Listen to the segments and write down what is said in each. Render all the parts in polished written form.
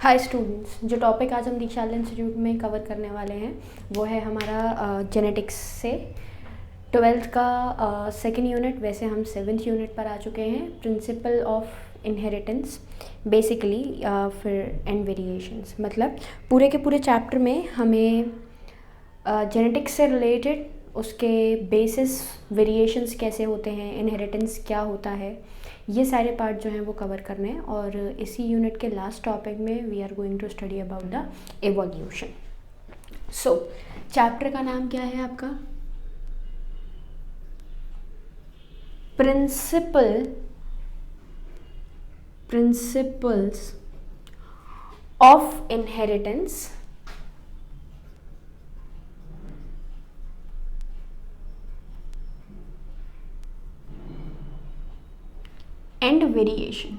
Hi students, जो topic आज हम दीक्षाला इंस्टीट्यूट में कवर करने वाले हैं वो है हमारा जेनेटिक्स से 12th का सेकेंड यूनिट। वैसे हम 7th यूनिट पर आ चुके हैं, प्रिंसिपल ऑफ इनहेरिटेंस बेसिकली फिर एंड वेरिएशंस। मतलब पूरे के पूरे चैप्टर में हमें जेनेटिक्स से रिलेटेड उसके बेसिस, वेरिएशंस कैसे होते हैं, इनहेरिटेंस क्या होता है, ये सारे पार्ट जो हैं वो कवर करने हैं। और इसी यूनिट के लास्ट टॉपिक में we are going to study about the evolution. So chapter का नाम क्या है आपका? Principles of inheritance and variation.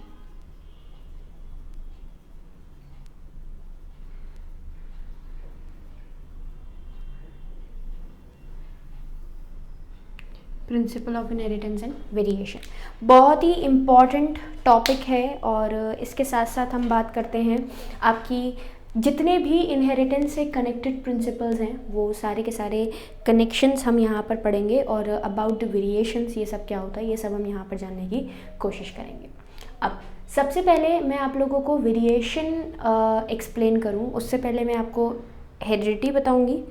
Principle of inheritance and variation बहुत ही इम्पॉर्टेंट टॉपिक है। और इसके साथ साथ हम बात करते हैं आपकी जितने भी इनहेरिटेंस से कनेक्टेड प्रिंसिपल्स हैं वो सारे के सारे कनेक्शंस हम यहाँ पर पढ़ेंगे। और अबाउट द वेरिएशंस, ये सब क्या होता है, ये सब हम यहाँ पर जानने की कोशिश करेंगे। अब सबसे पहले मैं आप लोगों को वेरिएशन एक्सप्लेन करूँ उससे पहले मैं आपको हेरिडिटी बताऊँगी।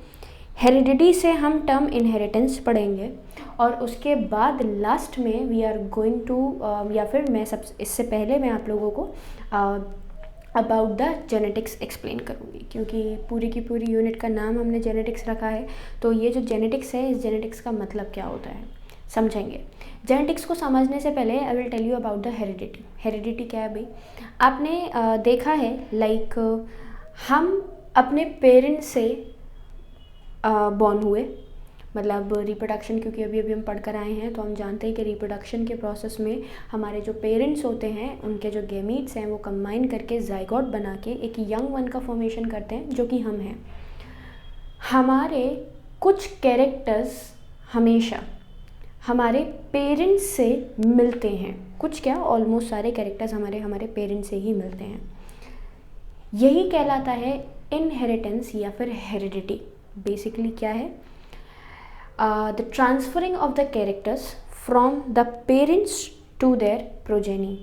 हेरिडिटी से हम टर्म इनहेरिटेंस पढ़ेंगे और उसके बाद लास्ट में वी आर गोइंग टू या फिर मैं इससे पहले मैं आप लोगों को अबाउट द जेनेटिक्स एक्सप्लेन करूँगी, क्योंकि पूरी की पूरी यूनिट का नाम हमने जेनेटिक्स रखा है। तो ये जो जेनेटिक्स है, इस जेनेटिक्स का मतलब क्या होता है समझेंगे। जेनेटिक्स को समझने से पहले I will tell you about the heredity. Heredity क्या है भाई? आपने देखा है लाइक हम अपने पेरेंट्स से बॉर्न हुए, मतलब रिप्रोडक्शन, क्योंकि अभी हम पढ़ कर आए हैं तो हम जानते हैं कि रिप्रोडक्शन के प्रोसेस में हमारे जो पेरेंट्स होते हैं उनके जो गैमीट्स हैं वो कंबाइन करके जाइगोट बना के एक यंग वन का फॉर्मेशन करते हैं, जो कि हम हैं। हमारे कुछ कैरेक्टर्स हमेशा हमारे पेरेंट्स से मिलते हैं, कुछ क्या ऑलमोस्ट सारे कैरेक्टर्स हमारे पेरेंट्स से ही मिलते हैं। यही कहलाता है इनहेरिटेंस या फिर हेरिडिटी। बेसिकली क्या है? The transferring of the characters from the parents to their progeny.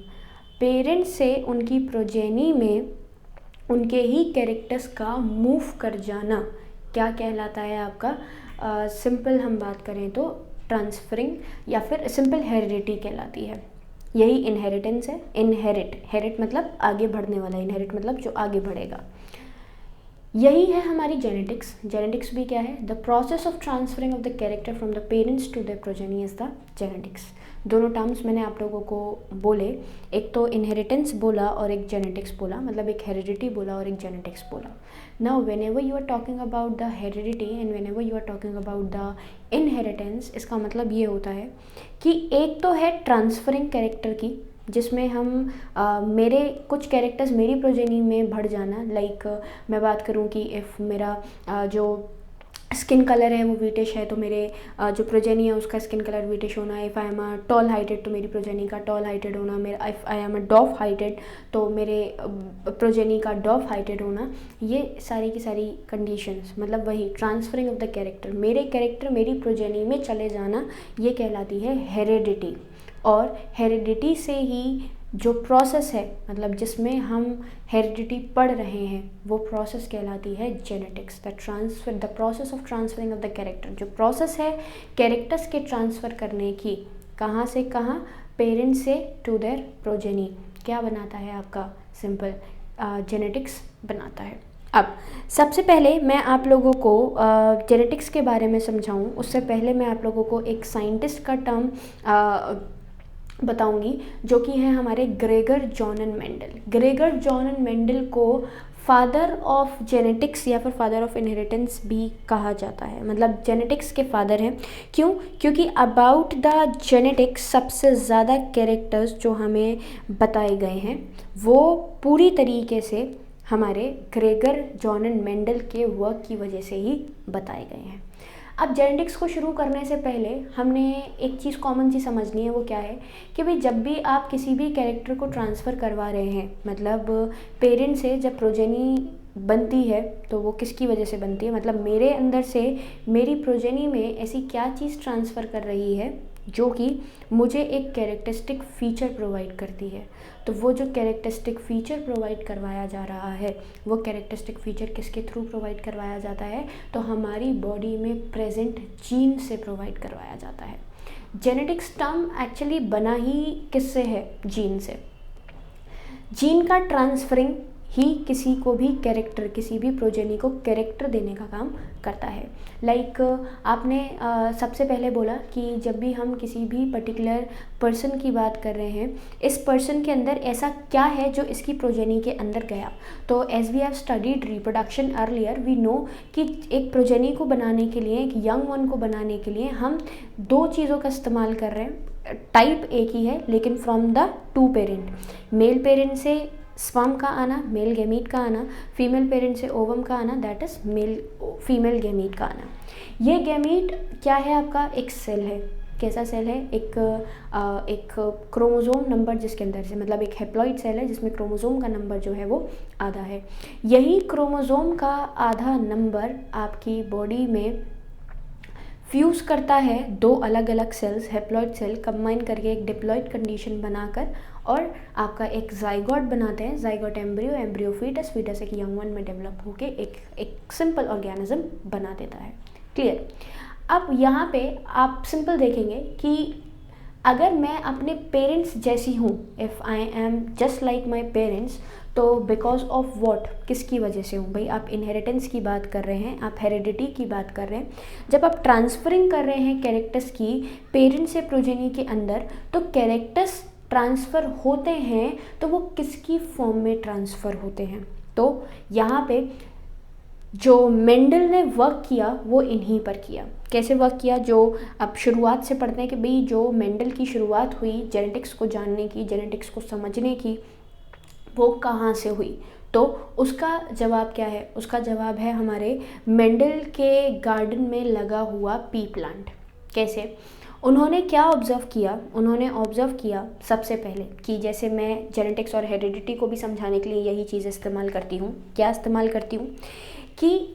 Parents से उनकी प्रोजेनी में उनके ही कैरेक्टर्स का मूव कर जाना क्या कहलाता है आपका? सिंपल हम बात करें तो ट्रांसफरिंग या फिर सिंपल हेरिडिटी कहलाती है। यही इनहेरिटेंस है। हेरिट मतलब आगे बढ़ने वाला, इनहेरिट मतलब जो आगे बढ़ेगा। यही है हमारी जेनेटिक्स। जेनेटिक्स भी क्या है? The process of transferring of the character from the parents to the progeny is the genetics. दोनों टर्म्स मैंने आप लोगों को बोले, एक तो इनहेरिटेंस बोला और एक जेनेटिक्स बोला, मतलब एक हेरिडिटी बोला और एक जेनेटिक्स बोला। Now whenever you are talking about the heredity and whenever you are talking about the inheritance, इसका मतलब ये होता है कि एक तो है ट्रांसफरिंग कैरेक्टर की, जिसमें हम मेरे कुछ कैरेक्टर्स मेरी प्रोजेनी में बढ़ जाना। लाइक मैं बात करूं कि इफ़ मेरा जो स्किन कलर है वो व्हीटिश है तो मेरे जो प्रोजेनी है उसका स्किन कलर व्हीटिश होना। If I am a tall heighted तो मेरी प्रोजेनी का टॉल हाइटेड होना। मेरा if I am a डॉफ heighted तो मेरे प्रोजेनी का डॉफ हाइटेड होना। ये सारी की सारी कंडीशंस, मतलब वही ट्रांसफरिंग ऑफ द कैरेक्टर, मेरे कैरेक्टर मेरी प्रोजेनी में चले जाना, ये कहलाती है हेरिडिटी। और हेरिडिटी से ही जो प्रोसेस है, मतलब जिसमें हम हेरिडिटी पढ़ रहे हैं, वो प्रोसेस कहलाती है genetics. The process of transferring of the character, जो प्रोसेस है कैरेक्टर्स के ट्रांसफ़र करने की, कहाँ से कहाँ? पेरेंट्स से टू देयर प्रोजेनी, क्या बनाता है आपका? सिंपल जेनेटिक्स बनाता है। अब सबसे पहले मैं आप लोगों को जेनेटिक्स के बारे में समझाऊं उससे पहले मैं आप लोगों को एक साइंटिस्ट का टर्म बताऊंगी, जो कि है हमारे Gregor John and Mendel. Gregor John and Mendel को फादर ऑफ जेनेटिक्स या फिर फादर ऑफ इनहेरिटेंस भी कहा जाता है, मतलब जेनेटिक्स के फादर हैं। क्यों? क्योंकि अबाउट द जेनेटिक्स सबसे ज़्यादा कैरेक्टर्स जो हमें बताए गए हैं वो पूरी तरीके से हमारे ग्रेगर जॉन एंड मेंडल के वर्क की वजह से ही बताए गए हैं। अब जेनेटिक्स को शुरू करने से पहले हमने एक चीज़ कॉमन सी समझनी है, वो क्या है कि भाई जब भी आप किसी भी कैरेक्टर को ट्रांसफ़र करवा रहे हैं, मतलब पेरेंट से जब प्रोजेनी बनती है तो वो किसकी वजह से बनती है, मतलब मेरे अंदर से मेरी प्रोजेनी में ऐसी क्या चीज़ ट्रांसफ़र कर रही है जो कि मुझे एक कैरेक्टरिस्टिक फ़ीचर प्रोवाइड करती है। तो वो जो कैरेक्टरिस्टिक फ़ीचर प्रोवाइड करवाया जा रहा है, वो कैरेक्टरिस्टिक फ़ीचर किसके थ्रू प्रोवाइड करवाया जाता है, तो हमारी बॉडी में प्रेजेंट जीन से प्रोवाइड करवाया जाता है। जेनेटिक्स टर्म एक्चुअली बना ही किससे है, जीन से। जीन का ट्रांसफरिंग ही किसी को भी कैरेक्टर, किसी भी प्रोजेनी को कैरेक्टर देने का काम करता है। लाइक आपने सबसे पहले बोला कि जब भी हम किसी भी पर्टिकुलर पर्सन की बात कर रहे हैं, इस पर्सन के अंदर ऐसा क्या है जो इसकी प्रोजेनी के अंदर गया। तो as we have studied reproduction earlier, we know कि एक प्रोजेनी को बनाने के लिए, एक यंग वन को बनाने के लिए हम दो चीज़ों का इस्तेमाल कर रहे हैं। टाइप एक ही है लेकिन from the two parent, male parent से स्पर्म का आना, मेल गैमीट का आना, फीमेल पेरेंट से ओवम का आना, that is male female gamete का आना। ये गैमीट क्या है, आपका एक सेल है। कैसा सेल है, एक क्रोमोसोम नंबर जिसके अंदर से, मतलब एक हेप्लॉइड सेल है जिसमें क्रोमोसोम का नंबर जो है वो आधा है। यही क्रोमोसोम का आधा नंबर आपकी बॉडी में फ्यूज़ करता है दो अलग अलग सेल्स, हेप्लॉइड सेल कंबाइन करके एक डिप्लॉइड कंडीशन बनाकर, और आपका एक जाइगोट बनाते हैं, zygote embryo, embryo fetus, fetus एक यंग वन में डेवलप होके एक सिंपल ऑर्गेनिज्म बना देता है। क्लियर। अब यहाँ पे आप सिंपल देखेंगे कि अगर मैं अपने पेरेंट्स जैसी हूँ, if I am just like my parents, तो बिकॉज ऑफ वॉट, किसकी वजह से हूँ भाई, आप इनहेरिटेंस की बात कर रहे हैं, आप हेरिडिटी की बात कर रहे हैं। जब आप ट्रांसफरिंग कर रहे हैं कैरेक्टर्स की पेरेंट्स से प्रोजेनी के अंदर, तो कैरेक्टर्स ट्रांसफ़र होते हैं तो वो किसकी फॉर्म में ट्रांसफ़र होते हैं। तो यहाँ पे जो मेंडल ने वर्क किया वो इन्हीं पर किया। कैसे वर्क किया, जो अब शुरुआत से पढ़ते हैं कि भाई जो मेंडल की शुरुआत हुई जेनेटिक्स को जानने की, जेनेटिक्स को समझने की, वो कहाँ से हुई। तो उसका जवाब क्या है, उसका जवाब है हमारे मेंडल के गार्डन में लगा हुआ पी प्लांट। कैसे, उन्होंने क्या ऑब्ज़र्व किया, उन्होंने ऑब्ज़र्व किया सबसे पहले कि जैसे मैं जेनेटिक्स और हेरिडिटी को भी समझाने के लिए यही चीज़ इस्तेमाल करती हूँ। क्या इस्तेमाल करती हूँ कि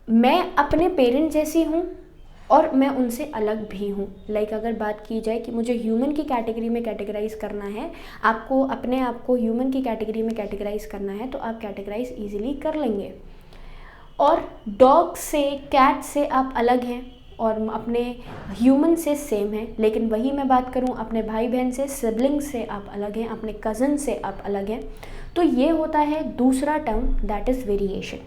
मैं अपने पेरेंट जैसी हूँ और मैं उनसे अलग भी हूँ। लाइक अगर बात की जाए कि मुझे ह्यूमन की कैटेगरी में कैटेगराइज़ करना है, आपको अपने आप को ह्यूमन की कैटेगरी में कैटेगराइज़ करना है, तो आप कैटेगराइज़ ईजिली कर लेंगे। और डॉग से, कैट से आप अलग हैं और अपने ह्यूमन से सेम है। लेकिन वही मैं बात करूं अपने भाई बहन से, सिबलिंग से आप अलग हैं, अपने कज़न से आप अलग हैं। तो ये होता है दूसरा टर्म, दैट इज़ वेरिएशन।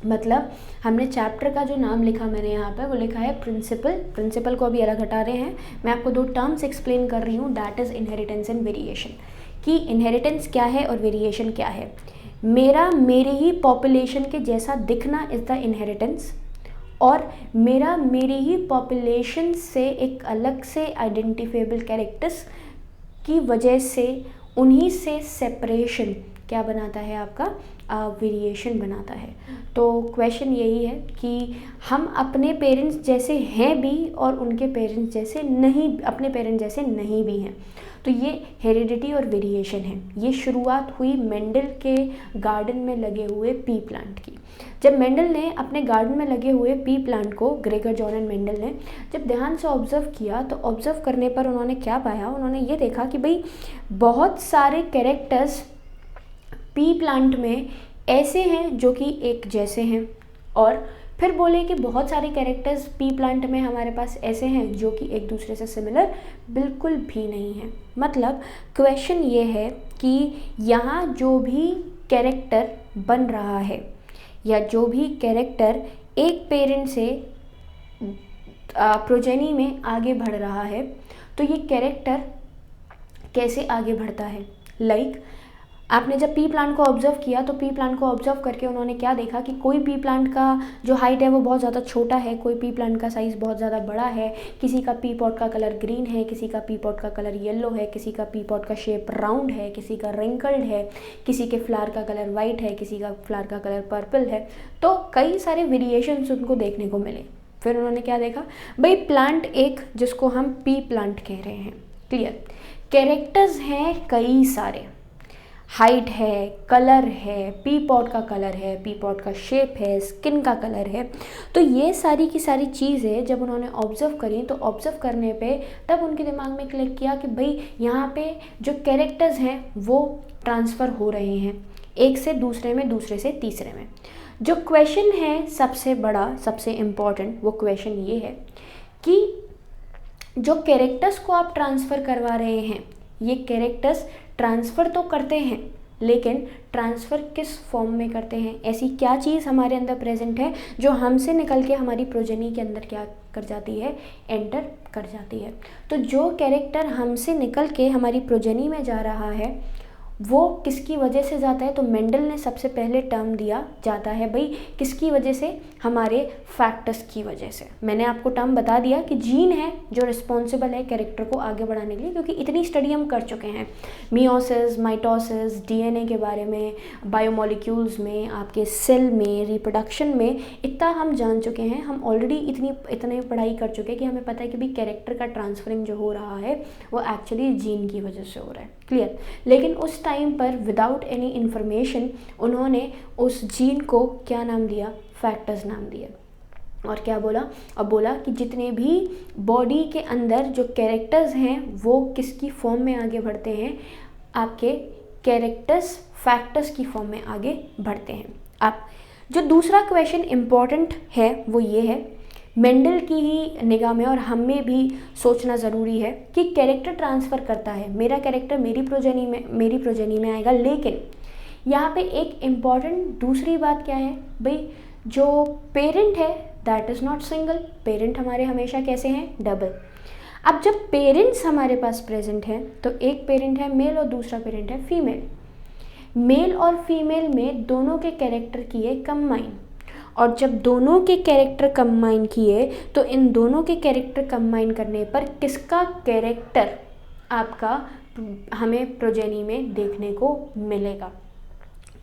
मतलब हमने चैप्टर का जो नाम लिखा मैंने यहाँ पर, वो लिखा है प्रिंसिपल को अभी अलग हटा रहे हैं। मैं आपको दो टर्म्स एक्सप्लेन कर रही हूँ, that is inheritance and variation. कि इनहेरिटेंस क्या है और वेरिएशन क्या है। मेरे ही पॉपुलेशन के जैसा दिखना इज़ द इनहेरिटेंस, और मेरी ही पॉपुलेशन से एक अलग से आइडेंटिफाइबल कैरेक्टर्स की वजह से उन्हीं से सेपरेशन क्या बनाता है, आपका वेरिएशन बनाता है। तो क्वेश्चन यही है कि हम अपने पेरेंट्स जैसे हैं भी और उनके पेरेंट्स जैसे नहीं, अपने पेरेंट्स जैसे नहीं भी हैं। तो ये हेरिडिटी और वेरिएशन है। ये शुरुआत हुई मेंडल के गार्डन में लगे हुए पी प्लांट की। जब मेंडल ने अपने गार्डन में लगे हुए पी प्लांट को, ग्रेगर जॉन एंड मेंडल ने जब ध्यान से ऑब्ज़र्व किया, तो ऑब्ज़र्व करने पर उन्होंने क्या पाया, उन्होंने ये देखा कि भाई बहुत सारे कैरेक्टर्स पी प्लांट में ऐसे हैं जो कि एक जैसे हैं, और फिर बोले कि बहुत सारे कैरेक्टर्स पी प्लांट में हमारे पास ऐसे हैं जो कि एक दूसरे से सिमिलर बिल्कुल भी नहीं हैं। मतलब क्वेश्चन ये है कि यहाँ जो भी कैरेक्टर बन रहा है या जो भी कैरेक्टर एक पेरेंट से प्रोजेनी में आगे बढ़ रहा है, तो ये कैरेक्टर कैसे आगे बढ़ता है। लाइक आपने जब पी प्लांट को ऑब्जर्व किया तो पी प्लांट को ऑब्जर्व करके उन्होंने क्या देखा कि कोई पी प्लांट का जो हाइट है वो बहुत ज़्यादा छोटा है, कोई पी प्लांट का साइज़ बहुत ज़्यादा बड़ा है, किसी का पी पॉट का कलर ग्रीन है, किसी का पी पॉट का कलर येलो है, किसी का पी पॉट का शेप राउंड है, किसी का रिंकल्ड है, किसी के फ्लावर का कलर वाइट है, किसी का फ्लावर का कलर पर्पल है। तो कई सारे वेरिएशंस उनको देखने को मिले। फिर उन्होंने क्या देखा, भाई प्लांट एक जिसको हम पी प्लांट कह रहे हैं, क्लियर, कैरेक्टर्स हैं कई सारे, हाइट है, कलर है, पी पॉट का कलर है, पी पॉट का शेप है, स्किन का कलर है। तो ये सारी की सारी चीज़ें जब उन्होंने ऑब्ज़र्व करी तो ऑब्ज़र्व करने पे तब उनके दिमाग में क्लिक किया कि भाई यहाँ पे जो कैरेक्टर्स हैं वो ट्रांसफ़र हो रहे हैं एक से दूसरे में, दूसरे से तीसरे में। जो क्वेश्चन है सबसे बड़ा, सबसे इम्पॉर्टेंट, वो क्वेश्चन ये है कि जो कैरेक्टर्स को आप ट्रांसफ़र करवा रहे हैं, ये कैरेक्टर्स ट्रांसफ़र तो करते हैं लेकिन ट्रांसफ़र किस फॉर्म में करते हैं? ऐसी क्या चीज़ हमारे अंदर प्रेजेंट है जो हमसे निकल के हमारी प्रोजेनी के अंदर क्या कर जाती है, एंटर कर जाती है। तो जो कैरेक्टर हमसे निकल के हमारी प्रोजेनी में जा रहा है वो किसकी वजह से जाता है? तो मेंडल ने सबसे पहले टर्म दिया जाता है भाई किसकी वजह से, हमारे फैक्टर्स की वजह से। मैंने आपको टर्म बता दिया कि जीन है जो रिस्पॉन्सिबल है कैरेक्टर को आगे बढ़ाने के लिए, क्योंकि इतनी स्टडी हम कर चुके हैं मियोसिस, माइटोसिस, डीएनए के बारे में, बायोमोलिक्यूल्स में, आपके सेल में, रिप्रोडक्शन में, इतना हम जान चुके हैं। हम ऑलरेडी इतनी पढ़ाई कर चुके हैं कि हमें पता है कि भाई कैरेक्टर का ट्रांसफरिंग जो हो रहा है वो एक्चुअली जीन की वजह से हो रहा है, क्लियर। लेकिन उस टाइम पर विदाउट एनी इन्फॉर्मेशन उन्होंने उस जीन को क्या नाम दिया, फैक्टर्स नाम दिया। और क्या बोला, अब बोला कि जितने भी बॉडी के अंदर जो कैरेक्टर्स हैं वो किसकी फॉर्म में आगे बढ़ते हैं, आपके कैरेक्टर्स फैक्टर्स की फॉर्म में आगे बढ़ते हैं। अब जो दूसरा क्वेश्चन इम्पॉर्टेंट है वो ये है, मेंडल की ही निगाह में और हमें भी सोचना ज़रूरी है कि कैरेक्टर ट्रांसफ़र करता है, मेरा कैरेक्टर मेरी प्रोजेनी में आएगा। लेकिन यहाँ पे एक इम्पॉर्टेंट दूसरी बात क्या है भाई, जो पेरेंट है that is not single, parent हमारे हमेशा कैसे हैं, डबल। अब जब पेरेंट्स हमारे पास प्रेजेंट हैं तो एक पेरेंट है मेल और दूसरा पेरेंट है फीमेल। मेल और फीमेल में दोनों के कैरेक्टर किए कंबाइन, और जब दोनों के कैरेक्टर कंबाइन किए तो इन दोनों के कैरेक्टर कंबाइन करने पर किसका कैरेक्टर आपका हमें प्रोजेनी में देखने को मिलेगा।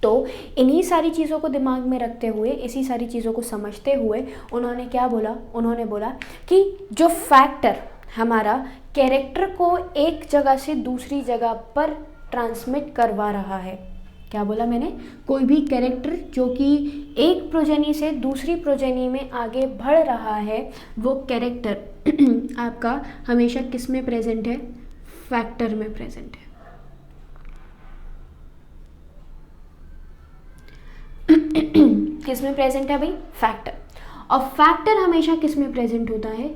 तो इन्हीं सारी चीज़ों को दिमाग में रखते हुए, इसी सारी चीज़ों को समझते हुए उन्होंने क्या बोला, उन्होंने बोला कि जो फैक्टर हमारा कैरेक्टर को एक जगह से दूसरी जगह पर ट्रांसमिट करवा रहा है, क्या बोला मैंने, कोई भी कैरेक्टर जो कि एक प्रोजेनी से दूसरी प्रोजेनी में आगे बढ़ रहा है वो कैरेक्टर आपका हमेशा किस में प्रेजेंट है, फैक्टर में प्रेजेंट है। किस में प्रेजेंट है भाई, फैक्टर। और फैक्टर हमेशा किस में प्रेजेंट होता है,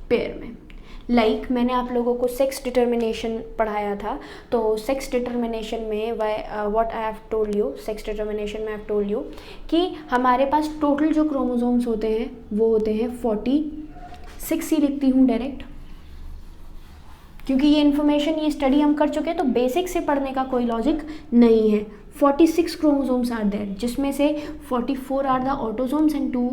पेयर में। लाइक मैंने आप लोगों को सेक्स डिटर्मिनेशन पढ़ाया था, तो सेक्स डिटर्मिनेशन में what I have told you, sex determination में आई हैव टोल्ड यू कि हमारे पास टोटल जो क्रोमोसोम्स होते हैं वो होते हैं 46 ही लिखती हूँ डायरेक्ट, क्योंकि ये इन्फॉर्मेशन, ये स्टडी हम कर चुके हैं तो बेसिक से पढ़ने का कोई लॉजिक नहीं है। 46 क्रोमोसोम्स आर देयर, जिसमें से 44 are the autosomes and 2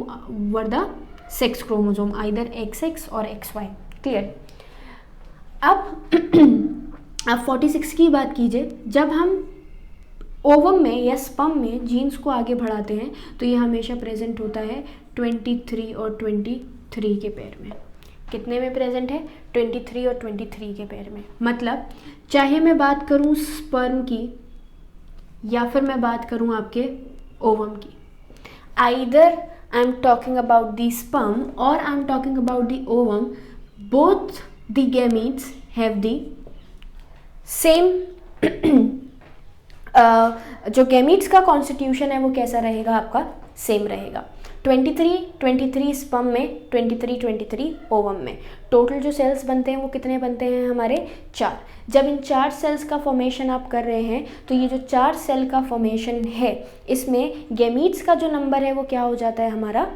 were the sex chromosome, either XX और XY, क्लियर। अब 46 की बात कीजिए, जब हम ओवम में या स्पर्म में जीन्स को आगे बढ़ाते हैं तो ये हमेशा प्रेजेंट होता है 23 और 23 के पेयर में। कितने में प्रेजेंट है, 23 और 23 के पेयर में। मतलब चाहे मैं बात करूं स्पर्म की या फिर मैं बात करूं आपके ओवम की, either I am talking about the sperm और I am talking about the ovum, both the gametes have the same जो gametes का कॉन्स्टिट्यूशन है वो कैसा रहेगा आपका, सेम रहेगा। 23 स्पर्म में, 23 ओवम में। टोटल जो सेल्स बनते हैं वो कितने बनते हैं हमारे, 4। जब इन 4 सेल्स का फॉर्मेशन आप कर रहे हैं तो ये जो 4 सेल का फॉर्मेशन है इसमें गैमीट्स का जो नंबर है वो क्या हो जाता है हमारा,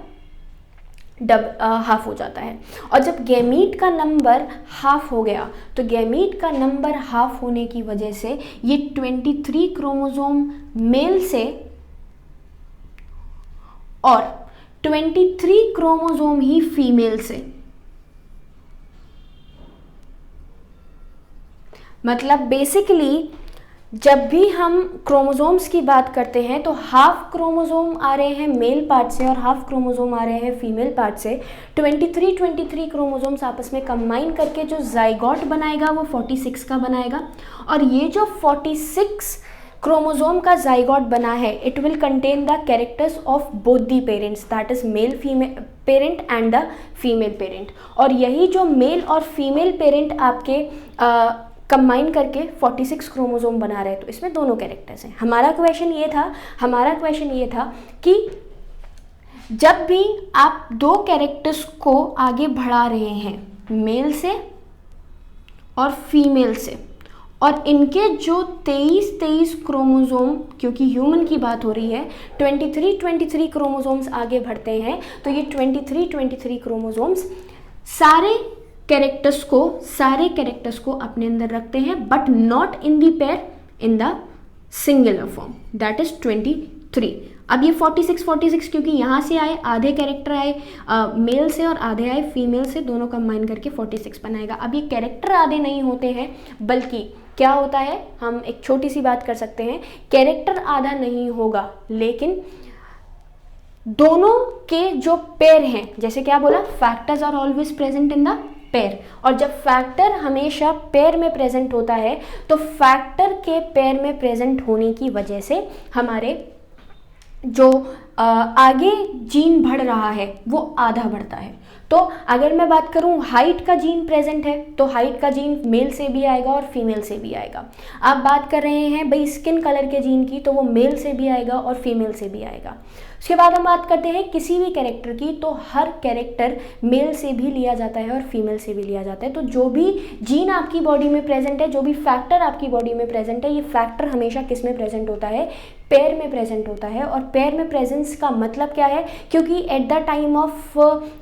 हाफ हो जाता है। और जब गैमीट का नंबर हाफ हो गया तो गैमीट का नंबर हाफ होने की वजह से ये 23 क्रोमोसोम मेल से और 23 क्रोमोसोम ही फीमेल से, मतलब बेसिकली जब भी हम क्रोमोसोम्स की बात करते हैं तो हाफ क्रोमोसोम आ रहे हैं मेल पार्ट से और हाफ क्रोमोसोम आ रहे हैं फीमेल पार्ट से। 23 क्रोमोसोम्स आपस में कंबाइन करके जो जाइगोट बनाएगा वो 46 का बनाएगा। और ये जो 46 क्रोमोसोम का जाइगोट बना है, it will contain the characters of both the parents, that is male female parent and the female parent. और यही जो मेल और फीमेल पेरेंट आपके कंबाइन करके 46 क्रोमोसोम बना रहे हैं, तो इसमें दोनों कैरेक्टर्स हैं। हमारा क्वेश्चन ये था कि जब भी आप दो कैरेक्टर्स को आगे बढ़ा रहे हैं मेल से और फीमेल से, और इनके जो 23 क्रोमोसोम, क्योंकि ह्यूमन की बात हो रही है, 23 क्रोमोसोम्स आगे बढ़ते हैं, तो ये 23 क्रोमोसोम्स सारे कैरेक्टर्स को अपने अंदर रखते हैं, but not in the pair, in the singular form, that is 23। अब ये 46 क्योंकि यहाँ से आए, आधे कैरेक्टर आए मेल से और आधे आए फीमेल से, दोनों कंबाइन करके 46 बनाएगा। अब ये कैरेक्टर आधे नहीं होते हैं, बल्कि क्या होता है, हम एक छोटी सी बात कर सकते हैं, कैरेक्टर आधा नहीं होगा, लेकिन दोनों के जो पेयर हैं, जैसे क्या बोला, factors are always present in the pair, और जब फैक्टर हमेशा पेयर में प्रेजेंट होता है तो फैक्टर के पेयर में प्रेजेंट होने की वजह से हमारे जो आगे जीन बढ़ रहा है वो आधा बढ़ता है। तो अगर मैं बात करूं हाइट का जीन प्रेजेंट है तो हाइट का जीन मेल से भी आएगा और फीमेल से भी आएगा। आप बात कर रहे हैं भाई स्किन कलर के जीन की, तो वो मेल से भी आएगा और फीमेल से भी आएगा। उसके बाद हम बात करते हैं किसी भी कैरेक्टर की, तो हर कैरेक्टर मेल से भी लिया जाता है और फीमेल से भी लिया जाता है। तो जो भी जीन आपकी बॉडी में प्रेजेंट है, जो भी फैक्टर आपकी बॉडी में प्रेजेंट है, ये फैक्टर हमेशा किस में प्रेजेंट होता है, पेयर में प्रेजेंट होता है। और पेयर में प्रेजेंस का मतलब क्या है, क्योंकि at the time of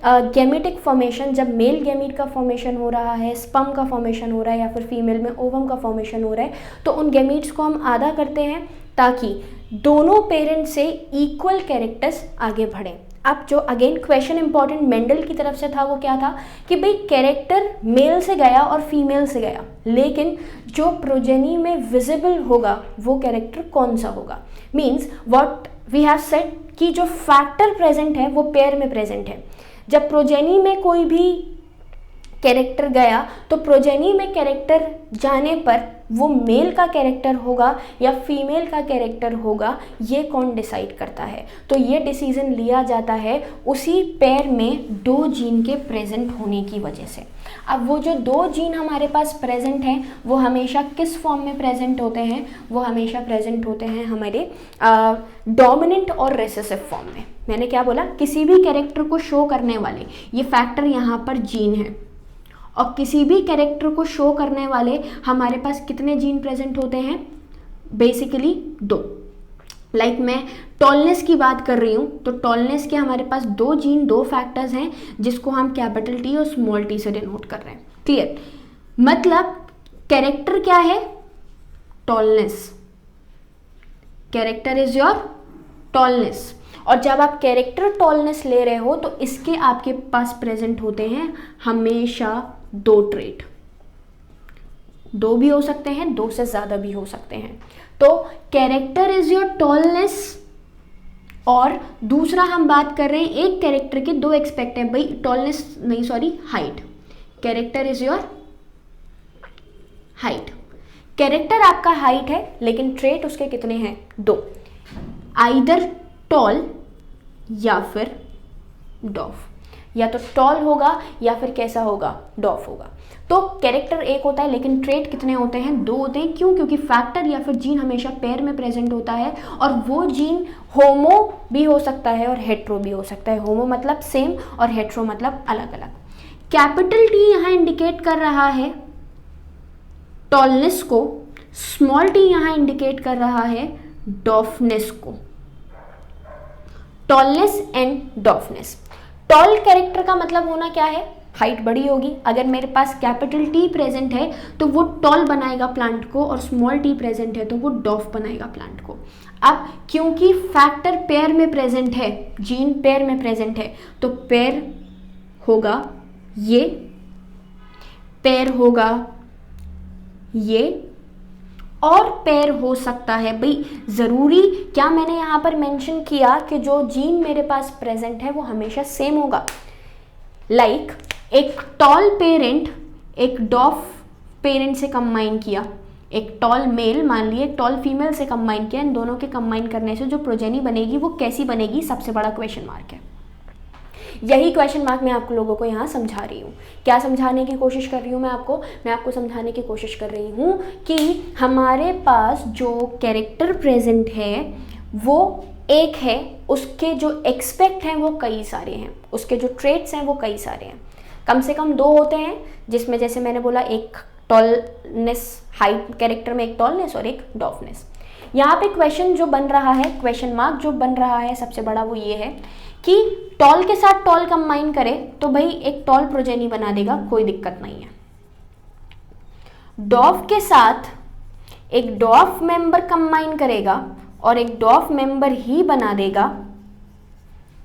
gametic formation, जब मेल गैमीट का फॉर्मेशन हो रहा है, स्पर्म का फॉर्मेशन हो रहा है, या फिर फीमेल में ओवम का फॉर्मेशन हो रहा है, तो उन गैमीट्स को हम आधा करते हैं ताकि दोनों पेरेंट्स से इक्वल कैरेक्टर्स आगे बढ़ें। अब जो अगेन क्वेश्चन इंपॉर्टेंट मेंडल की तरफ से था वो क्या था कि भाई कैरेक्टर मेल से गया और फीमेल से गया, लेकिन जो प्रोजेनी में विजिबल होगा वो कैरेक्टर कौन सा होगा। Means what we have said कि जो फैक्टर प्रेजेंट है वो पेयर में प्रेजेंट है। जब प्रोजेनी में कोई भी कैरेक्टर गया तो प्रोजेनी में कैरेक्टर जाने पर वो मेल का कैरेक्टर होगा या फीमेल का कैरेक्टर होगा, ये कौन डिसाइड करता है। तो ये डिसीजन लिया जाता है उसी पेयर में दो जीन के प्रेजेंट होने की वजह से। अब वो जो दो जीन हमारे पास प्रेजेंट हैं वो हमेशा किस फॉर्म में प्रेजेंट होते हैं, वो हमेशा प्रेजेंट होते हैं हमारे डोमिनेंट और रिसेसिव फॉर्म में। मैंने क्या बोला, किसी भी कैरेक्टर को शो करने वाले ये फैक्टर यहाँ पर जीन है, और किसी भी कैरेक्टर को शो करने वाले हमारे पास कितने जीन प्रेजेंट होते हैं, बेसिकली दो। लाइक मैं टॉलनेस की बात कर रही हूँ, तो टॉलनेस के हमारे पास दो जीन, दो फैक्टर्स हैं जिसको हम कैपिटल टी और स्मॉल टी से डिनोट कर रहे हैं। क्लियर, मतलब कैरेक्टर क्या है, tallness, character is your tallness. और जब आप कैरेक्टर टॉलनेस ले रहे हो तो इसके आपके पास प्रेजेंट होते हैं हमेशा दो ट्रेट, दो भी हो सकते हैं, दो से ज़्यादा भी हो सकते हैं। तो कैरेक्टर इज योर टॉलनेस, और दूसरा हम बात कर रहे हैं एक कैरेक्टर के दो एक्सपेक्ट हैं, भाई टॉलनेस नहीं sorry height. Character is your height, character आपका हाइट है लेकिन ट्रेट उसके कितने हैं, दो, आइदर टॉल या फिर डॉफ, या तो टॉल होगा या फिर कैसा होगा, डॉफ होगा। तो कैरेक्टर एक होता है लेकिन ट्रेट कितने होते हैं, दो होते हैं। क्यों, क्योंकि फैक्टर या फिर जीन हमेशा पेयर में प्रेजेंट होता है, और वो जीन होमो भी हो सकता है और हेट्रो भी हो सकता है। होमो मतलब सेम और हेट्रो मतलब अलग अलग। कैपिटल टी यहाँ इंडिकेट कर रहा है टॉलनेस को, स्मॉल टी यहाँ इंडिकेट कर रहा है डॉफनेस को। टॉलनेस एंड डॉफनेस, टॉल कैरेक्टर का मतलब होना क्या है, हाइट बड़ी होगी। अगर मेरे पास कैपिटल टी प्रेजेंट है तो वो टॉल बनाएगा प्लांट को, और स्मॉल टी प्रेजेंट है तो वो डॉफ बनाएगा प्लांट को। अब क्योंकि फैक्टर पेयर में प्रेजेंट है, जीन पेयर में प्रेजेंट है, तो पेयर होगा ये, पेयर होगा ये, और पेयर हो सकता है भाई। ज़रूरी क्या मैंने यहाँ पर मेंशन किया कि जो जीन मेरे पास प्रेजेंट है वो हमेशा सेम होगा। लाइक एक टॉल पेरेंट एक डॉफ पेरेंट से कंबाइन किया, एक टॉल मेल मान लिए एक टॉल फीमेल से कंबाइन किया, इन दोनों के कंबाइन करने से जो प्रोजेनी बनेगी वो कैसी बनेगी, सबसे बड़ा क्वेश्चन मार्क है। यही क्वेश्चन मार्क मैं आप लोगों को यहाँ समझा रही हूँ। क्या समझाने की कोशिश कर रही हूँ मैं आपको समझाने की कोशिश कर रही हूँ कि हमारे पास जो कैरेक्टर प्रेजेंट है वो एक है, उसके जो एक्सपेक्ट हैं वो कई सारे हैं, उसके जो ट्रेट्स हैं वो कई सारे हैं। कम से कम 2 होते हैं, जिसमें जैसे मैंने बोला एक टॉलनेस, हाइट कैरेक्टर में एक टॉलनेस और एक डॉफनेस। यहाँ पे क्वेश्चन जो बन रहा है, क्वेश्चन मार्क जो बन रहा है सबसे बड़ा वो ये है कि टॉल के साथ टॉल कंबाइन करे तो भाई एक टॉल प्रोजेनी बना देगा, कोई दिक्कत नहीं है। डॉफ के साथ एक डॉफ मेंबर कंबाइन करेगा और एक डॉफ मेंबर ही बना देगा,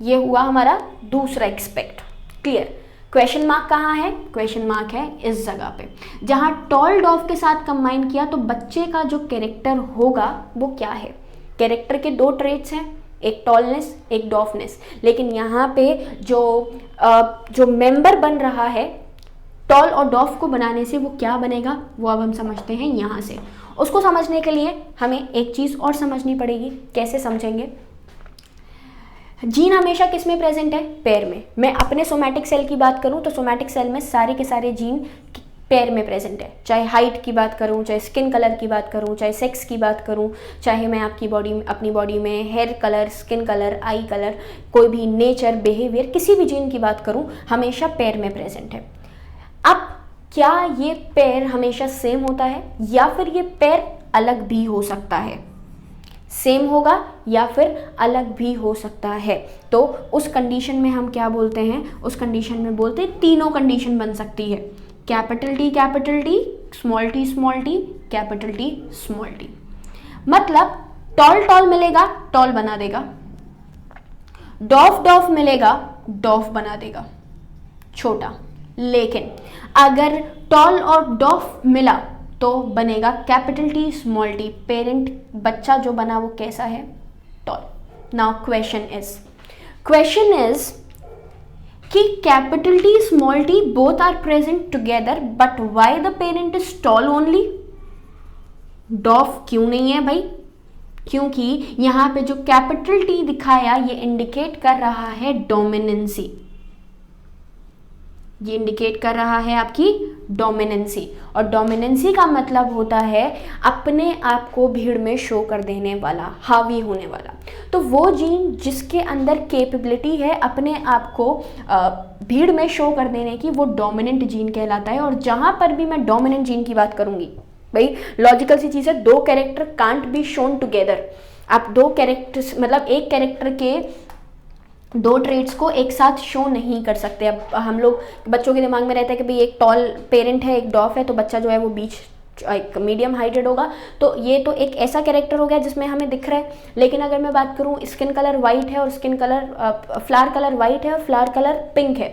ये हुआ हमारा दूसरा एक्सपेक्ट। क्लियर? क्वेश्चन मार्क कहाँ है? क्वेश्चन मार्क है इस जगह पे, जहां टॉल डॉफ के साथ कंबाइन किया तो बच्चे का जो कैरेक्टर होगा वो क्या है। कैरेक्टर के 2 ट्रेट्स हैं, एक टॉलनेस एक डॉफनेस, लेकिन यहाँ पे जो मेंबर बन रहा है टॉल और डॉफ को बनाने से वो क्या बनेगा वो अब हम समझते हैं यहाँ से। उसको समझने के लिए हमें एक चीज़ और समझनी पड़ेगी। कैसे समझेंगे? जीन हमेशा किस में प्रेजेंट है? पेयर में। मैं अपने सोमैटिक सेल की बात करूं तो सोमैटिक सेल में सारे के सारे जीन पेयर में प्रेजेंट है। चाहे हाइट की बात करूं, चाहे स्किन कलर की बात करूं, चाहे सेक्स की बात करूं, चाहे मैं अपनी बॉडी में hair colour, skin colour, eye colour, कोई भी नेचर, बिहेवियर, किसी भी जीन की बात करूं, हमेशा पेयर में प्रेजेंट है। अब क्या ये पेयर हमेशा सेम होता है या फिर ये पेयर अलग भी हो सकता है? सेम होगा या फिर अलग भी हो सकता है। तो उस कंडीशन में हम क्या बोलते हैं? उस कंडीशन में बोलते हैं तीनों कंडीशन बन सकती है, capital T, small T, capital T, small T. मतलब टॉल टॉल मिलेगा, टॉल बना देगा, डॉफ डॉफ मिलेगा, डॉफ बना देगा, छोटा। लेकिन अगर टॉल और डॉफ मिला तो बनेगा capital T, small T. Parent बच्चा जो बना वो कैसा है? टॉल। नाउ क्वेश्चन इज कि capital T, small T both are present together, but why the parent is tall only? Dwarf क्यों नहीं है भाई? क्योंकि यहाँ पे जो कैपिटल टी दिखाया ये इंडिकेट कर रहा है डोमिनेंसी, ये इंडिकेट कर रहा है आपकी डोमिनेंसी। और डोमिनेंसी का मतलब होता है अपने आप को भीड़ में शो कर देने वाला, हावी होने वाला। तो वो जीन जिसके अंदर कैपेबिलिटी है अपने आप को भीड़ में शो कर देने की, वो डोमिनेंट जीन कहलाता है। और जहाँ पर भी मैं डोमिनेंट जीन की बात करूँगी, भाई लॉजिकल सी चीज़ है, 2 character can't be shown together. आप 2 कैरेक्टर्स मतलब एक कैरेक्टर के 2 ट्रेड्स को एक साथ शो नहीं कर सकते। अब हम लोग बच्चों के दिमाग में रहता है कि भाई एक टॉल पेरेंट है, एक डॉफ है, तो बच्चा जो है वो बीच एक मीडियम हाइटेड होगा। तो ये तो एक ऐसा कैरेक्टर हो गया जिसमें हमें दिख रहा है। लेकिन अगर मैं बात करूँ स्किन कलर वाइट है और skin colour flower colour white है और फ्लावर कलर पिंक है,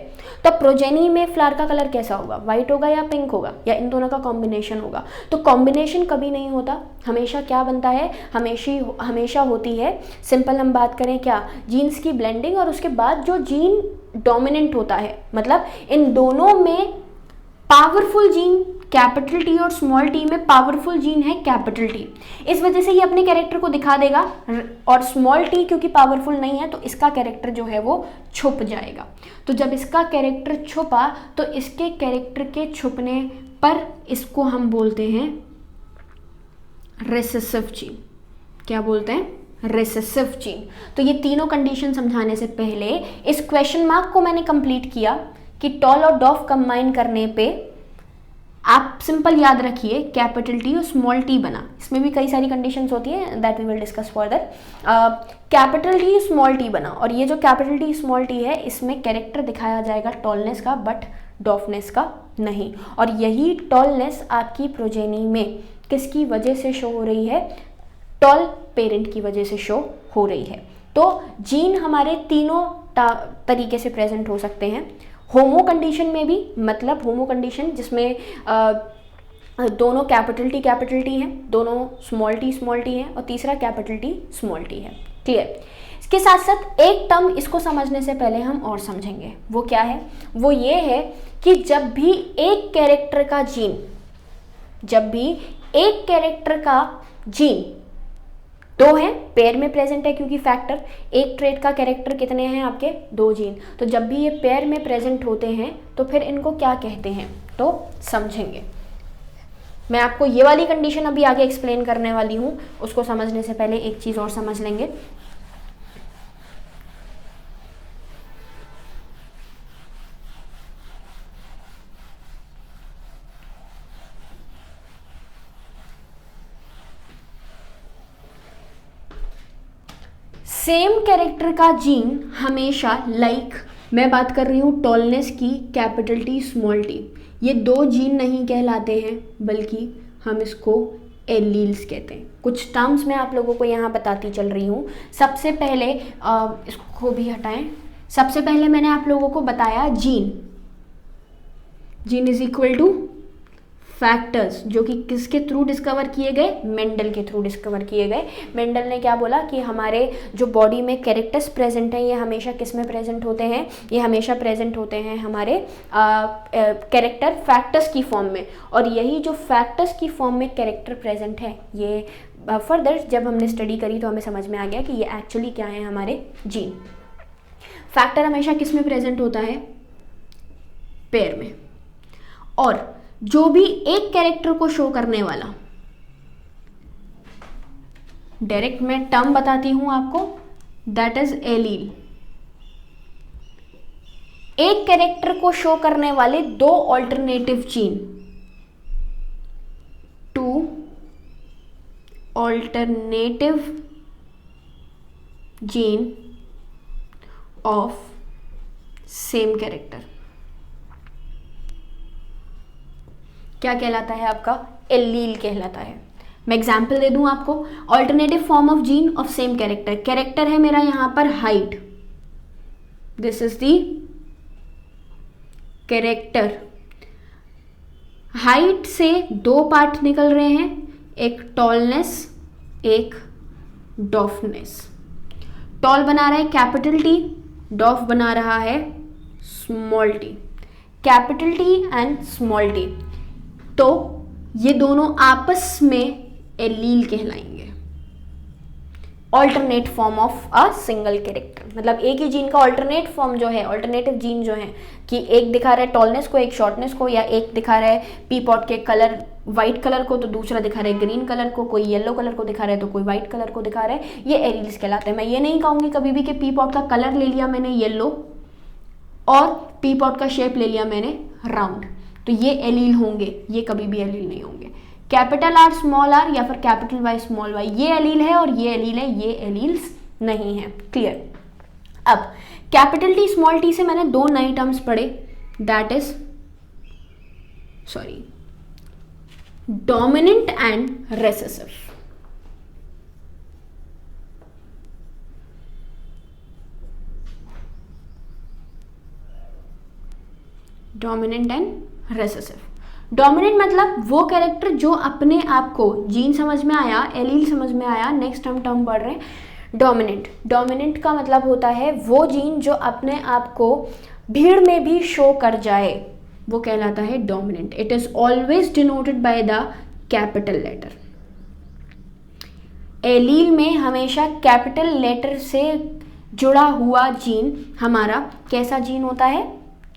तो प्रोजेनी में फ्लावर का कलर कैसा होगा? वाइट होगा या पिंक होगा, या इन दोनों का कॉम्बिनेशन होगा? तो कॉम्बिनेशन कभी नहीं होता, हमेशा क्या बनता है? हमेशा होती है, सिंपल हम बात करें क्या, जीन्स की ब्लेंडिंग। और उसके बाद जो जीन डोमिनेंट होता है, मतलब इन दोनों में पावरफुल जीन कैपिटल टी और स्मॉल टी में पावरफुल जीन है कैपिटल टी, इस वजह से ये अपने कैरेक्टर को दिखा देगा। और स्मॉल टी क्योंकि पावरफुल नहीं है तो इसका कैरेक्टर जो है वो छुप जाएगा। तो जब इसका कैरेक्टर छुपा तो इसके कैरेक्टर के छुपने पर इसको हम बोलते हैं रिसेसिव जीन। क्या बोलते हैं? Recessive gene. तो ये तीनों कंडीशन समझाने से पहले इस क्वेश्चन मार्क को मैंने कंप्लीट किया कि टॉल और डॉफ कंबाइन करने पे आप सिंपल याद रखिए कैपिटल टी और स्मॉल टी बना, इसमें भी कई सारी कंडीशंस होती है that we will discuss further. Capital T small T बना, और ये जो कैपिटल टी स्मॉल टी है इसमें कैरेक्टर दिखाया जाएगा टॉलनेस का बट डॉफनेस का नहीं। और यही टॉलनेस आपकी प्रोजेनी में किसकी वजह से शो हो रही है, टॉल पेरेंट की वजह से शो हो रही है। तो जीन हमारे तीनों तरीके से प्रेजेंट हो सकते हैं। होमो कंडीशन में भी, मतलब होमो कंडीशन जिसमें दोनों कैपिटल टी हैं, दोनों स्मॉल टी हैं, और तीसरा कैपिटल टी स्मॉल टी है। क्लियर। इसके साथ साथ एक टर्म इसको समझने से पहले हम और समझेंगे, वो क्या है, वो ये है कि जब भी एक कैरेक्टर का जीन दो हैं, पेयर में प्रेजेंट है, क्योंकि फैक्टर एक ट्रेट का कैरेक्टर कितने हैं आपके, 2 जीन, तो जब भी ये पेयर में प्रेजेंट होते हैं तो फिर इनको क्या कहते हैं, तो समझेंगे। मैं आपको ये वाली कंडीशन अभी आगे एक्सप्लेन करने वाली हूँ, उसको समझने से पहले एक चीज़ और समझ लेंगे। सेम कैरेक्टर का जीन हमेशा मैं बात कर रही हूँ टॉलनेस की, कैपिटल टी स्मॉल टी, ये 2 जीन नहीं कहलाते हैं बल्कि हम इसको एलील्स कहते हैं। कुछ टर्म्स मैं आप लोगों को यहाँ बताती चल रही हूँ। सबसे पहले इसको भी हटाएं। सबसे पहले मैंने आप लोगों को बताया gene is equal two factors, जो कि किसके थ्रू डिस्कवर किए गए, मेंडल के थ्रू डिस्कवर किए गए। मेंडल ने क्या बोला कि हमारे जो बॉडी में कैरेक्टर्स प्रेजेंट हैं ये हमेशा किस में प्रेजेंट होते हैं, ये हमेशा प्रेजेंट होते हैं हमारे कैरेक्टर फैक्टर्स की फॉर्म में, और यही जो फैक्टर्स की फॉर्म में कैरेक्टर प्रेजेंट है ये फर्दर जब हमने स्टडी करी तो हमें समझ में आ गया कि ये एक्चुअली क्या है, हमारे जीन। फैक्टर हमेशा किस में प्रेजेंट होता है, पेयर में। और जो भी एक कैरेक्टर को शो करने वाला, डायरेक्ट मैं टर्म बताती हूं आपको, दैट इज एलील। एक कैरेक्टर को शो करने वाले 2 alternative gene, 2 alternative gene of same character क्या कहलाता है आपका, एलील कहलाता है। मैं एग्जाम्पल दे दूं आपको, alternative form of gene of same character. Character है मेरा यहां पर height, this is the character. Height से 2 पार्ट निकल रहे हैं, एक टॉलनेस, एक डॉफनेस। टॉल बना रहा है कैपिटल टी, डॉफ बना रहा है small T. Capital T and small T, तो ये दोनों आपस में एलील कहलाएंगे, alternate form of a single character. मतलब एक ही जीन का ऑल्टरनेट फॉर्म जो है, ऑल्टरनेटिव जीन जो है, कि एक दिखा रहा है टॉलनेस को, एक शॉर्टनेस को, या एक दिखा रहा है पी पॉट के कलर व्हाइट कलर को तो दूसरा दिखा रहा है ग्रीन कलर को, कोई येलो कलर को दिखा रहा है तो कोई व्हाइट कलर को दिखा रहा है, ये एलील्स कहलाते हैं। मैं ये नहीं कहूँगी कभी भी कि पी पॉट का कलर ले लिया मैंने येलो और पी पॉट का शेप ले लिया मैंने राउंड, तो ये एलील होंगे, ये कभी भी एलील नहीं होंगे। कैपिटल आर स्मॉल आर या फिर कैपिटल वाई स्मॉल वाई, ये एलील है और ये एलील है, ये एलील्स नहीं है। क्लियर। अब कैपिटल टी स्मॉल टी से मैंने 2 नए टर्म्स पढ़े, that is dominant and recessive. Dominant and recessive. Dominant मतलब वो कैरेक्टर जो अपने आप को, जीन समझ में आया, एलील समझ में आया, नेक्स्ट हम टर्म पढ़ रहे हैं डोमिनेंट। डोमिनेंट का मतलब होता है वो जीन जो अपने आप को भीड़ में भी शो कर जाए, वो कहलाता है dominant. It is always denoted by the capital letter. Allele में हमेशा कैपिटल लेटर से जुड़ा हुआ जीन हमारा कैसा जीन होता है,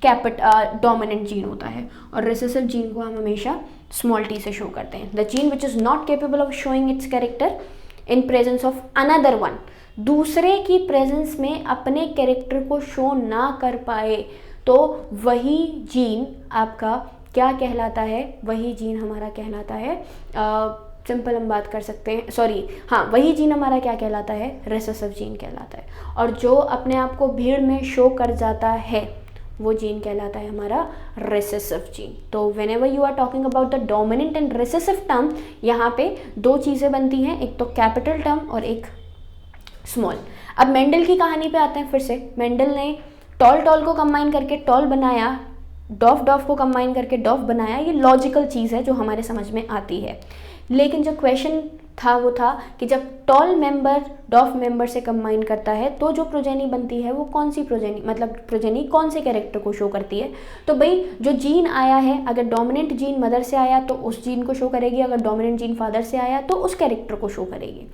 डोमिनेंट जीन होता है। और रिसेसिव जीन को हम हमेशा स्मॉल टी से शो करते हैं। The gene which is not capable of showing it's character in presence of another one, दूसरे की प्रेजेंस में अपने कैरेक्टर को शो ना कर पाए, तो वही जीन आपका क्या कहलाता है, वही जीन हमारा कहलाता है, सिंपल हम बात कर सकते हैं, सॉरी हाँ, वही जीन हमारा क्या कहलाता है, रिसेसिव जीन कहलाता है। और जो अपने आप को भीड़ में शो कर जाता है वो जीन कहलाता है हमारा रिसेसिव जीन। तो whenever you are talking about the dominant and recessive term, यहाँ पे दो चीज़ें बनती हैं, एक तो कैपिटल टर्म और एक स्मॉल। अब मेंडल की कहानी पे आते हैं फिर से। मेंडल ने टॉल को कंबाइन करके टॉल बनाया, डॉफ को कंबाइन करके डॉफ बनाया। ये लॉजिकल चीज़ है जो हमारे समझ में आती है। लेकिन जो क्वेश्चन था वो था कि जब टॉल मेंबर डॉफ मेंबर से कंबाइन करता है तो जो प्रोजेनी बनती है वो कौन सी प्रोजेनी, मतलब प्रोजेनी कौन से कैरेक्टर को शो करती है। तो भाई जो जीन आया है, अगर डोमिनेंट जीन मदर से आया तो उस जीन को शो करेगी, अगर डोमिनेंट जीन फादर से आया तो उस कैरेक्टर को शो करेगी।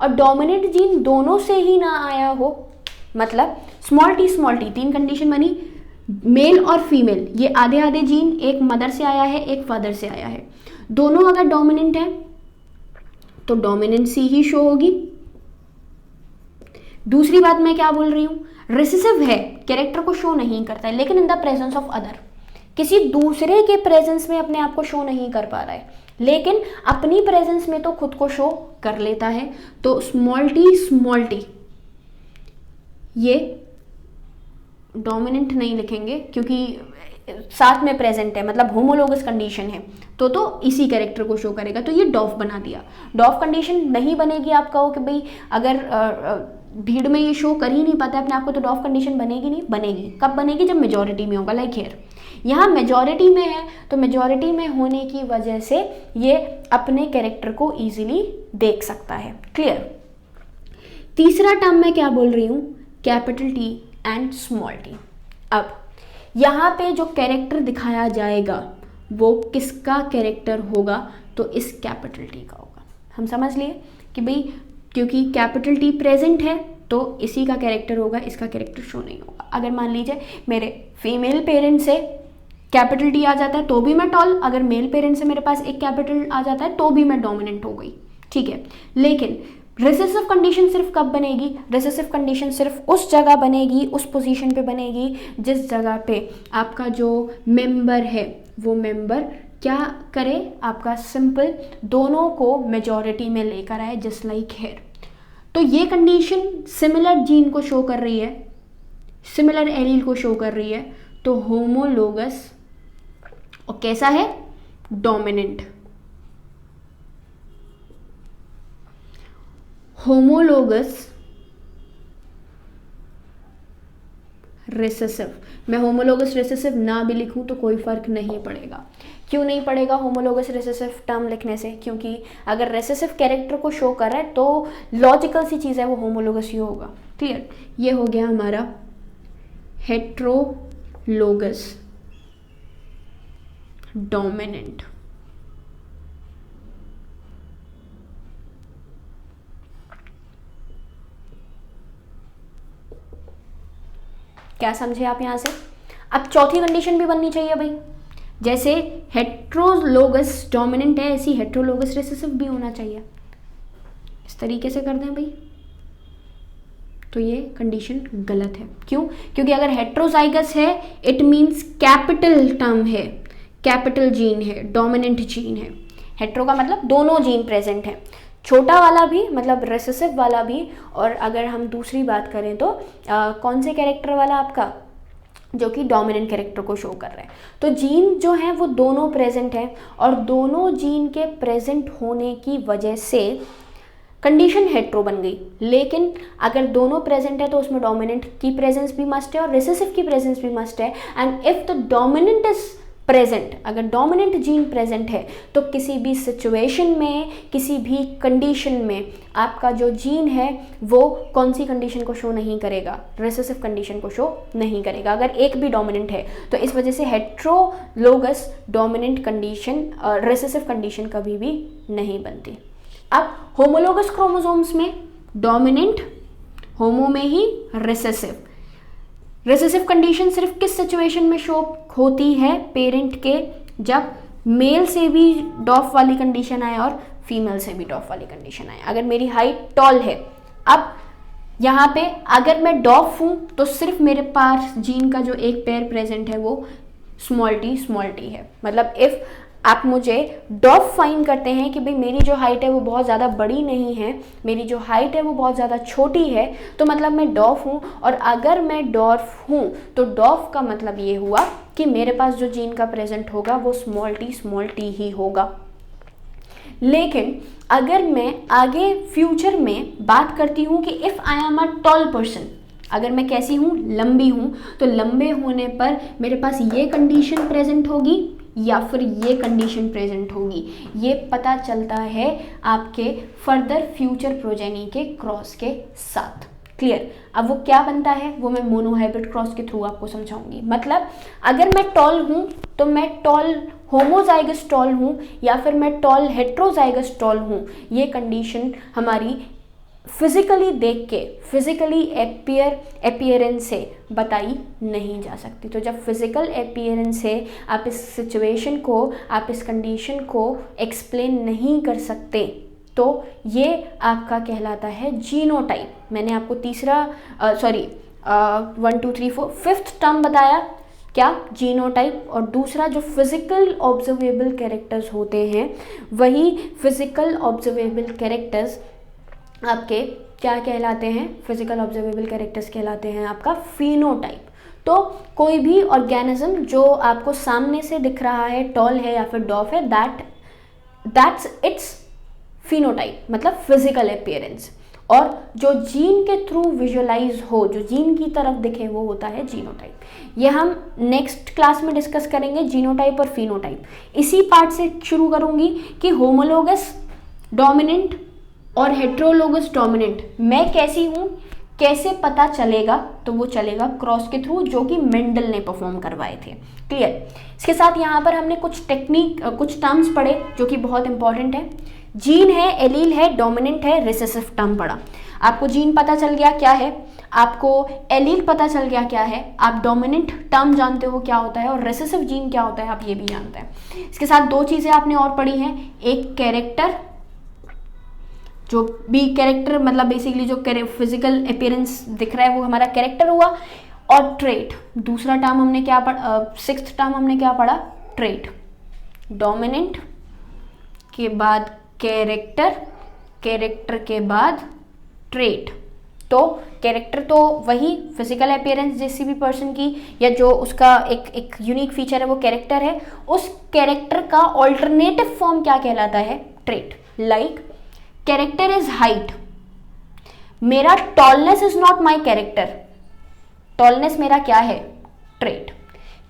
और डोमिनेंट जीन दोनों से ही ना आया हो, मतलब स्मॉल टी, तीन कंडीशन बनी, मेल और फीमेल, ये आधे आधे जीन, एक मदर से आया है एक फादर से आया है, दोनों अगर डोमिनेंट है तो डोमिनेंसी ही शो होगी। दूसरी बात मैं क्या बोल रही हूं, रिसेसिव है, कैरेक्टर को शो नहीं करता है, लेकिन in the presence of other, किसी दूसरे के प्रेजेंस में अपने आप को शो नहीं कर पा रहा है, लेकिन अपनी प्रेजेंस में तो खुद को शो कर लेता है। तो स्मॉल टी ये डोमिनेंट नहीं लिखेंगे क्योंकि साथ में प्रेजेंट है, मतलब होमोलोगस कंडीशन है, तो इसी कैरेक्टर को शो करेगा। तो ये डॉफ बना दिया। डॉफ कंडीशन नहीं बनेगी, आप कहो कि भाई अगर भीड़ में ये शो कर ही नहीं पाता है अपने आप को, तो डॉफ कंडीशन बनेगी नहीं, बनेगी। कब बनेगी, जब मेजॉरिटी में होगा। लाइक हियर यहाँ मेजॉरिटी में है, तो मेजॉरिटी में होने की वजह से ये अपने कैरेक्टर को ईजिली देख सकता है। क्लियर। तीसरा टर्म मैं क्या बोल रही हूँ, capital T and small T. अब यहाँ पे जो कैरेक्टर दिखाया जाएगा वो किसका कैरेक्टर होगा, तो इस कैपिटल टी का होगा। हम समझ लिए कि भाई क्योंकि कैपिटल टी प्रेजेंट है तो इसी का कैरेक्टर होगा, इसका कैरेक्टर शो नहीं होगा। अगर मान लीजिए मेरे फीमेल पेरेंट से कैपिटल टी आ जाता है तो भी मैं टॉल, अगर मेल पेरेंट से मेरे पास एक कैपिटल आ जाता है तो भी मैं डोमिनेंट हो गई, ठीक है। लेकिन रिसेसिव कंडीशन सिर्फ कब बनेगी, रिसेसिव कंडीशन सिर्फ उस जगह बनेगी, उस पोजीशन पे बनेगी जिस जगह पे आपका जो मेंबर है वो मेंबर क्या करे, आपका सिंपल दोनों को मेजॉरिटी में लेकर आए, जस्ट लाइक हियर। तो ये कंडीशन सिमिलर जीन को शो कर रही है, सिमिलर एलील को शो कर रही है, तो होमोलोगस और कैसा है, डोमिनेंट। Homologous recessive. मैं होमोलोगस रिसेसिव ना भी लिखूं तो कोई फर्क नहीं पड़ेगा। क्यों नहीं पड़ेगा होमोलोगस रिसेसिव टर्म लिखने से, क्योंकि अगर रिसेसिव कैरेक्टर को शो कर रहा है तो लॉजिकल सी चीज़ है वो होमोलोगस ही होगा। क्लियर। ये हो गया हमारा हेट्रोलोगस डोमिनेंट। क्या समझे आप यहाँ से। अब चौथी कंडीशन भी बननी चाहिए भाई, जैसे हेट्रोलोगस डोमिनेंट है ऐसी हेट्रोलोगस रिसेसिव भी होना चाहिए। इस तरीके से कर दें भाई, तो ये कंडीशन गलत है। क्यों, क्योंकि अगर हेट्रोजाइगस है इट मीन्स कैपिटल टर्म है, कैपिटल जीन है, डोमिनेंट जीन है। हेट्रो का मतलब दोनों जीन प्रेजेंट है, छोटा वाला भी मतलब रिसेसिव वाला भी, और अगर हम दूसरी बात करें तो कौन से कैरेक्टर वाला आपका, जो कि डोमिनेंट कैरेक्टर को शो कर रहा है। तो जीन जो है वो दोनों प्रेजेंट है, और दोनों जीन के प्रेजेंट होने की वजह से कंडीशन हेट्रो बन गई। लेकिन अगर दोनों प्रेजेंट है तो उसमें डोमिनेंट की प्रेजेंस भी मस्ट है और रिसेसिव की प्रेजेंस भी मस्ट है। And if the dominant is present, अगर डोमिनेंट जीन प्रेजेंट है तो किसी भी सिचुएशन में, किसी भी कंडीशन में आपका जो जीन है वो कौन सी कंडीशन को शो नहीं करेगा, रिसेसिव कंडीशन को शो नहीं करेगा, अगर एक भी डोमिनेंट है। तो इस वजह से heterologous dominant condition, recessive condition कभी भी नहीं बनती। अब होमोलोगस क्रोमोसोम्स में डोमिनेंट, होमो में ही रिसेसिव। रिसेसिव कंडीशन सिर्फ किस सिचुएशन में शो होती है पेरेंट के, जब मेल से भी डॉफ वाली कंडीशन आए और फीमेल से भी डॉफ वाली कंडीशन आए। अगर मेरी हाइट टॉल है, अब यहाँ पे अगर मैं डॉफ हूँ तो सिर्फ मेरे पास जीन का जो एक पेयर प्रेजेंट है वो स्मॉल टी है। मतलब इफ़ आप मुझे डॉफ फाइंड करते हैं कि भाई मेरी जो हाइट है वो बहुत ज़्यादा बड़ी नहीं है, मेरी जो हाइट है वो बहुत ज़्यादा छोटी है, तो मतलब मैं डॉफ हूँ। और अगर मैं डॉफ हूँ तो डॉफ का मतलब ये हुआ कि मेरे पास जो जीन का प्रेजेंट होगा वो स्मॉल टी ही होगा। लेकिन अगर मैं आगे फ्यूचर में बात करती हूँ कि if I am a tall person, अगर मैं कैसी हूँ, लंबी हूँ, तो लंबे होने पर मेरे पास ये कंडीशन प्रेजेंट होगी या फिर ये कंडीशन प्रेजेंट होगी। ये पता चलता है आपके फर्दर फ्यूचर प्रोजेनी के क्रॉस के साथ। क्लियर? अब वो क्या बनता है वो मैं मोनोहाइब्रिड क्रॉस के थ्रू आपको समझाऊंगी। मतलब अगर मैं टॉल हूँ तो मैं टॉल होमोजाइगस टॉल हूँ या फिर मैं टॉल हेट्रोजाइगस टॉल हूँ, ये कंडीशन हमारी फिजिकली देख के, फिजिकली अपीयरेंस से बताई नहीं जा सकती। तो जब फिजिकल अपीयरेंस से आप इस सिचुएशन को, आप इस कंडीशन को एक्सप्लेन नहीं कर सकते तो ये आपका कहलाता है जीनोटाइप। मैंने आपको तीसरा 1 2 3 4 5th टर्म बताया, क्या? जीनोटाइप। और दूसरा जो फिजिकल ऑब्जर्वेबल कैरेक्टर्स होते हैं, वही फिजिकल ऑब्जर्वेबल कैरेक्टर्स आपके क्या कहलाते हैं? फिजिकल ऑब्जर्वेबल कैरेक्टर्स कहलाते हैं आपका फिनोटाइप। तो कोई भी ऑर्गेनिज्म जो आपको सामने से दिख रहा है, टॉल है या फिर डॉफ है, दैट्स इट्स फिनोटाइप, मतलब फिजिकल अपीयरेंस। और जो जीन के थ्रू विजुअलाइज हो, जो जीन की तरफ दिखे, वो होता है जीनोटाइप। ये हम नेक्स्ट क्लास में डिस्कस करेंगे, जीनोटाइप और फिनोटाइप। इसी पार्ट से शुरू करूंगी कि होमोलोगस डोमिनेंट और हेट्रोलोगस डोमिनेंट मैं कैसी हूँ, कैसे पता चलेगा? तो वो चलेगा क्रॉस के थ्रू, जो कि मेंडल ने परफॉर्म करवाए थे। क्लियर? इसके साथ यहाँ पर हमने कुछ कुछ टर्म्स पढ़े जो कि बहुत इंपॉर्टेंट है। जीन है, एलील है, डोमिनेंट है, रिसेसिव टर्म पढ़ा। आपको जीन पता चल गया क्या है, आपको एलील पता चल गया क्या है, आप डोमिनेंट टर्म जानते हो क्या होता है, और रिसेसिव जीन क्या होता है आप ये भी जानते हैं। इसके साथ दो चीज़ें आपने और पढ़ी हैं, एक कैरेक्टर, जो भी कैरेक्टर मतलब बेसिकली जो फिजिकल अपीयरेंस दिख रहा है वो हमारा कैरेक्टर हुआ, और ट्रेट। दूसरा टर्म हमने क्या पढ़ा, 6th टर्म हमने क्या पढ़ा? ट्रेट। डोमिनेंट के बाद कैरेक्टर, कैरेक्टर के बाद ट्रेट। तो कैरेक्टर तो वही फिजिकल अपीयरेंस जैसी भी पर्सन की, या जो उसका एक यूनिक फीचर है वो कैरेक्टर है। उस कैरेक्टर का ऑल्टरनेटिव फॉर्म क्या कहलाता है? Trait. Like character is height, मेरा tallness is not my character. Tallness मेरा क्या है? ट्रेट।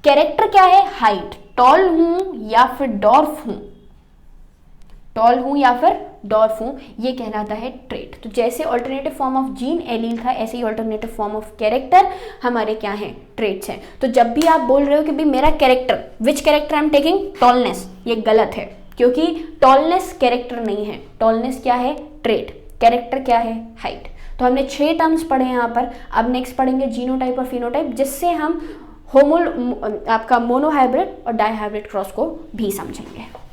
कैरेक्टर क्या है? हाइट। टॉल हूं या फिर डॉर्फ हूं, टॉल हूं या फिर डॉर्फ हूं, ये कहलाता है ट्रेट। तो जैसे alternative form of gene allele था, ऐसे ही ऑल्टरनेटिव फॉर्म ऑफ कैरेक्टर हमारे क्या हैं? ट्रेट्स हैं। तो जब भी आप बोल रहे हो कि भाई मेरा character, which character I am taking? Tallness, ये गलत है, क्योंकि टॉलनेस कैरेक्टर नहीं है। टॉलनेस क्या है? ट्रेट। कैरेक्टर क्या है? हाइट। तो हमने 6 टर्म्स पढ़े यहाँ पर। अब नेक्स्ट पढ़ेंगे जीनोटाइप और फिनोटाइप, जिससे हम आपका मोनोहाइब्रिड और डाइहाइब्रिड क्रॉस को भी समझेंगे।